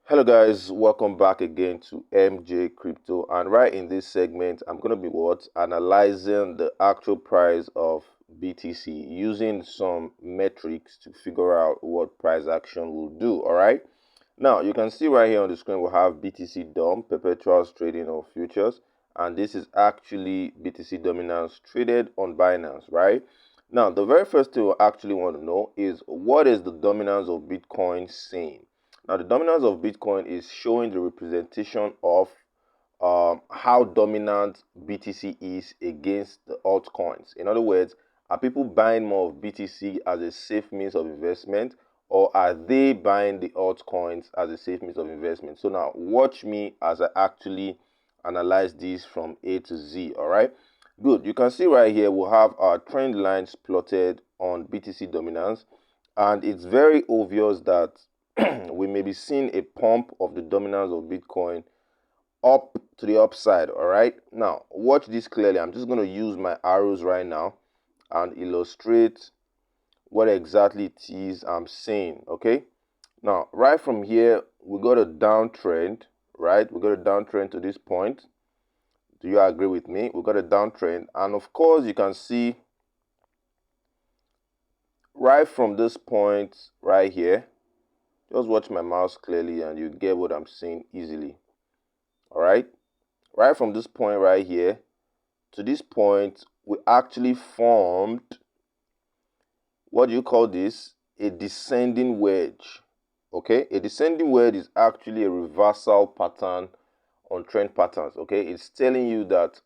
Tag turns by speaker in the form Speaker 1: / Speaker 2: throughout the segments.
Speaker 1: Hello guys, welcome back again to MJ Crypto, and right in this segment I'm going to be analyzing the actual price of BTC using some metrics to figure out what price action will do. All right, now you can see right here on the screen we have BTC DOM, perpetuals trading of futures, and this is actually BTC dominance traded on Binance. Right now, the very first thing we actually want to know is what is the dominance of Bitcoin saying. Now, the dominance of Bitcoin is showing the representation of how dominant BTC is against the altcoins. In other words, are people buying more of BTC as a safe means of investment, or are they buying the altcoins as a safe means of investment? So now watch me as I actually analyze this from A to Z. All right, good. You can see right here we have our trend lines plotted on BTC dominance, and it's very obvious that we may be seeing a pump of the dominance of Bitcoin up to the upside. All right, now watch this clearly. I'm just going to use my arrows right now and illustrate what exactly it is I'm saying. Okay, now right from here we got a downtrend, right? We got a downtrend to this point. Do you agree with me? We got a downtrend, and of course you can see right from this point right here. Just watch my mouse clearly and you get what I'm saying easily. All right, right from this point right here to this point, we actually formed, what do you call this? A descending wedge. Okay, a descending wedge is actually a reversal pattern on trend patterns. Okay, it's telling you that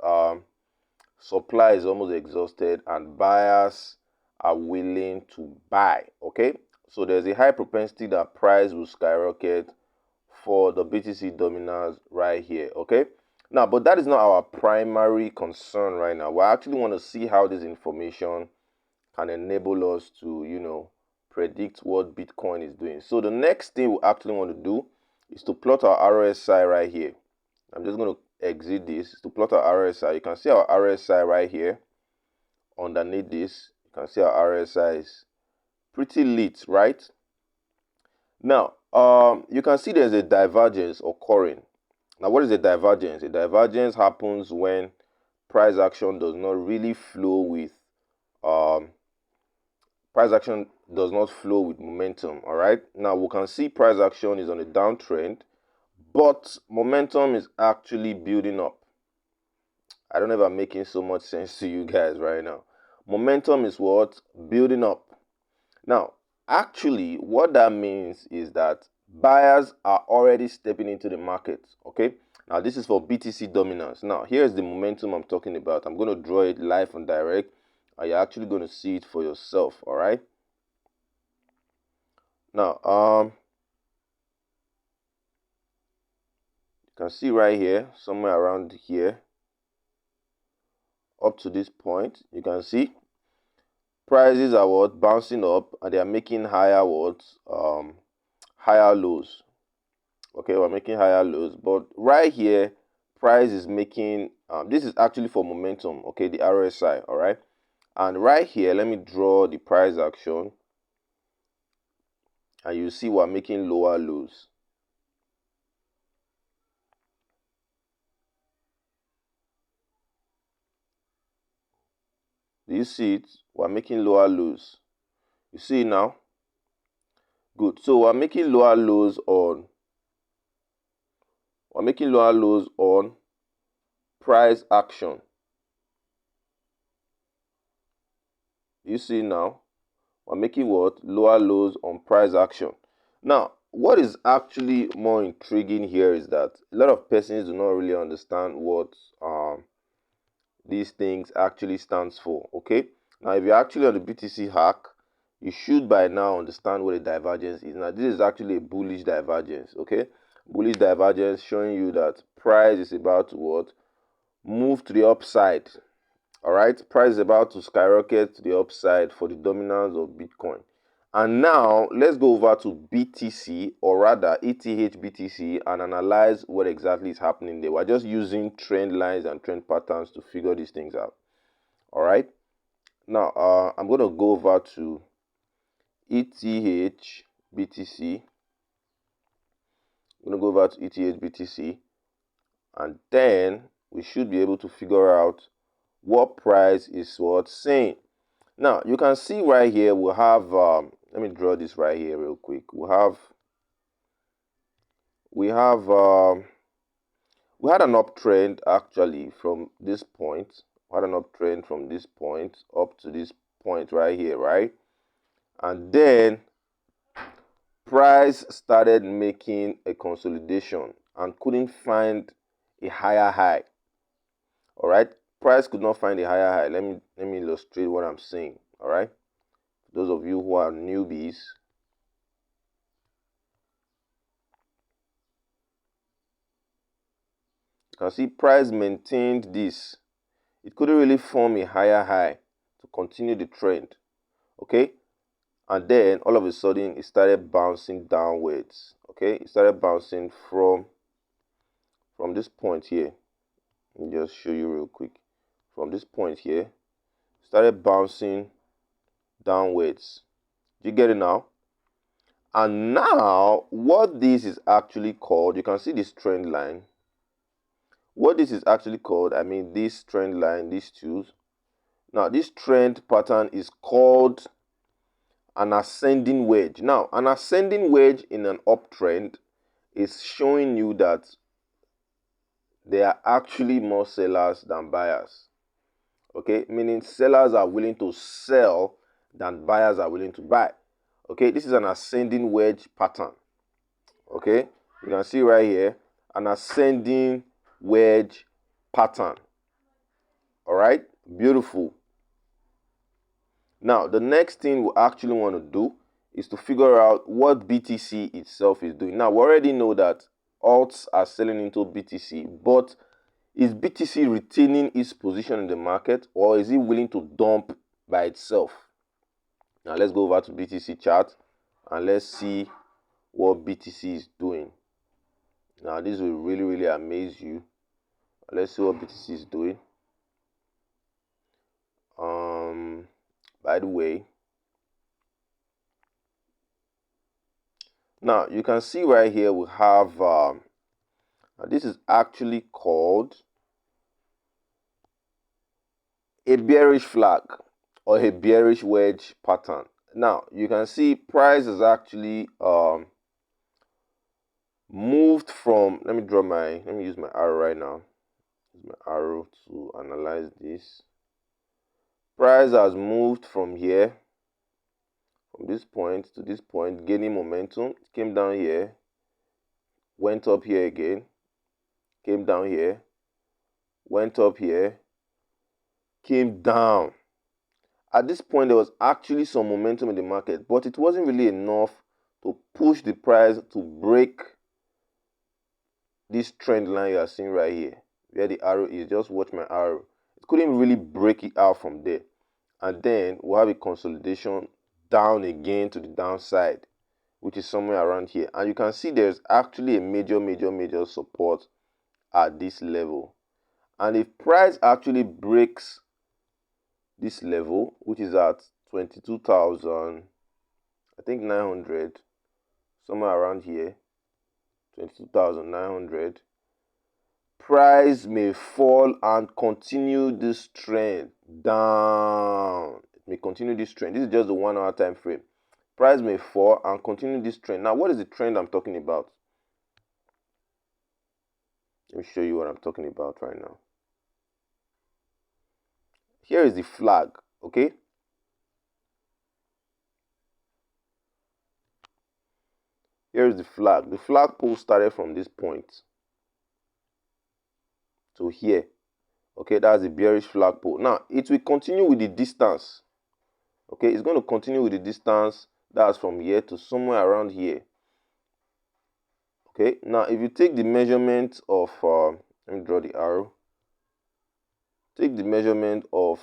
Speaker 1: supply is almost exhausted and buyers are willing to buy. Okay, so there's a high propensity that price will skyrocket for the BTC dominance right here. Okay, now but that is not our primary concern right now. We actually want to see how this information can enable us to predict what Bitcoin is doing. So the next thing we actually want to do is to plot our RSI right here. I'm just going to exit this to plot our RSI. You can see our RSI right here underneath this. You can see our RSI is pretty lit, right? Now you can see there's a divergence occurring. Now what is a divergence? A divergence happens when price action does not really flow with momentum. All right, now we can see price action is on a downtrend, but momentum is actually building up. I don't know if I'm making so much sense to you guys right now. Momentum is what? Building up. Now actually what that means is that buyers are already stepping into the market. Okay, now this is for BTC dominance. Now here's the momentum I'm talking about. I'm going to draw it live and direct, and you're actually going to see it for yourself. All right, now you can see right here, somewhere around here up to this point, you can see prices are what? Bouncing up, and they are making higher what? Higher lows. Okay, we're making higher lows, but right here price is making this is actually for momentum. Okay, the RSI. All right, and right here let me draw the price action, and you see we're making lower lows. Do you see it? We're making lower lows. You see it now? Good. So we're making lower lows on price action. You see now? We're making what? Lower lows on price action. Now, what is actually more intriguing here is that a lot of persons do not really understand what these things actually stands for. Okay, now if you're actually on the BTC hack, you should by now understand what a divergence is. Now this is actually a bullish divergence. Okay, bullish divergence showing you that price is about to what? Move to the upside. All right, price is about to skyrocket to the upside for the dominance of Bitcoin. And now let's go over to BTC, or rather ETH BTC, and analyze what exactly is happening there. We're just using trend lines and trend patterns to figure these things out. All right, now I'm going to go over to ETH BTC. I'm going to go over to ETH BTC, and then we should be able to figure out what price is what saying. Now you can see right here we'll have let me draw this right here real quick. We had an uptrend actually from this point. We had an uptrend from this point up to this point right here, right? And then price started making a consolidation and couldn't find a higher high. All right, price could not find a higher high. Let me illustrate what I'm saying. All right, those of you who are newbies, you can see price maintained this. It couldn't really form a higher high to continue the trend. Okay, and then all of a sudden it started bouncing downwards. Okay, it started bouncing from this point here. Let me just show you real quick. From this point here, started bouncing downwards. Do you get it now? And now what this is actually called, you can see this trend line. What this is actually called, I mean this trend line, these two. Now this trend pattern is called an ascending wedge. Now an ascending wedge in an uptrend is showing you that there are actually more sellers than buyers. Okay, meaning sellers are willing to sell than buyers are willing to buy. Okay, this is an ascending wedge pattern. Okay, you can see right here an ascending wedge pattern. All right, beautiful. Now the next thing we actually want to do is to figure out what BTC itself is doing. Now we already know that alts are selling into BTC, but is BTC retaining its position in the market, or is it willing to dump by itself? Now let's go over to BTC chart and let's see what BTC is doing. Now this will really amaze you. Let's see what BTC is doing. By the way, now you can see right here we have this is actually called a bearish flag or a bearish wedge pattern. Now you can see price is actually moved from, let me use my arrow right now. Use my arrow to analyze this. Price has moved from here, from this point to this point, gaining momentum. It came down here, went up here again, came down here, went up here, came down. At this point, there was actually some momentum in the market, but it wasn't really enough to push the price to break this trend line you are seeing right here. Where the arrow is, just watch my arrow. It couldn't really break it out from there. And then we'll have a consolidation down again to the downside, which is somewhere around here. And you can see there's actually a major support at this level. And if price actually breaks this level, which is at 22,000, I think 900, somewhere around here, 22,900, price may fall and continue this trend down. It may continue this trend. This is just the 1 hour time frame. Price may fall and continue this trend. Now, what is the trend I'm talking about? Let me show you what I'm talking about right now. Here is the flag, okay? Here is the flag. The flagpole started from this point to here. Okay, that's the bearish flagpole. Now, it will continue with the distance. Okay, it's going to continue with the distance. That's from here to somewhere around here. Okay, now if you take the measurement of, let me draw the arrow. Take the measurement of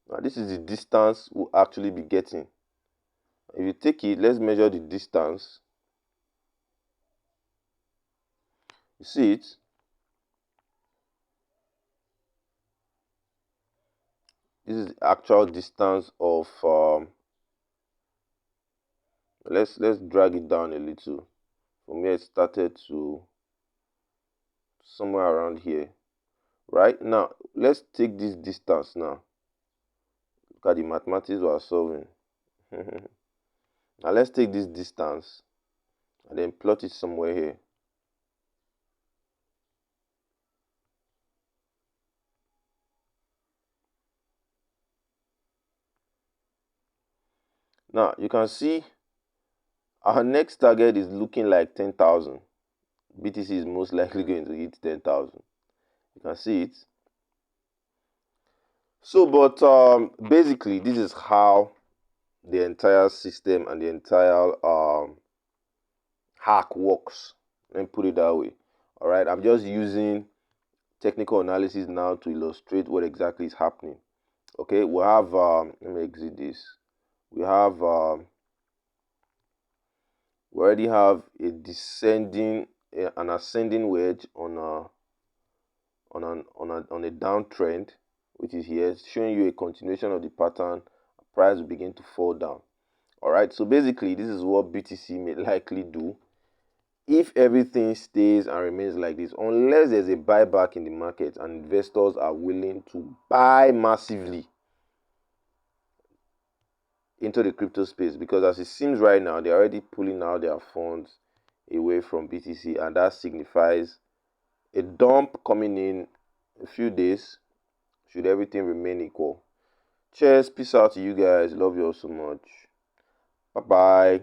Speaker 1: now this is the distance we'll actually be getting. If you take it, let's measure the distance. You see it? this is the actual distance of let's drag it down a little from where it started to somewhere around here. Right now, let's take this distance now. Look at the mathematics we are solving. Now let's take this distance and then plot it somewhere here. Now you can see our next target is looking like 10,000. BTC is most likely going to hit 10,000. You can see it. So, but basically, this is how the entire system and the entire hack works. Let me put it that way. All right, I'm just using technical analysis now to illustrate what exactly is happening. Okay, we have let me exit this. We have we already have a descending an ascending wedge on a downtrend, which is here, showing you a continuation of the pattern. Price will begin to fall down. All right, so basically this is what BTC may likely do if everything stays and remains like this, unless there's a buyback in the market and investors are willing to buy massively into the crypto space, because as it seems right now, they're already pulling out their funds away from BTC, and that signifies a dump coming in a few days should everything remain equal. Cheers, peace out to you guys, love you all so much, bye bye.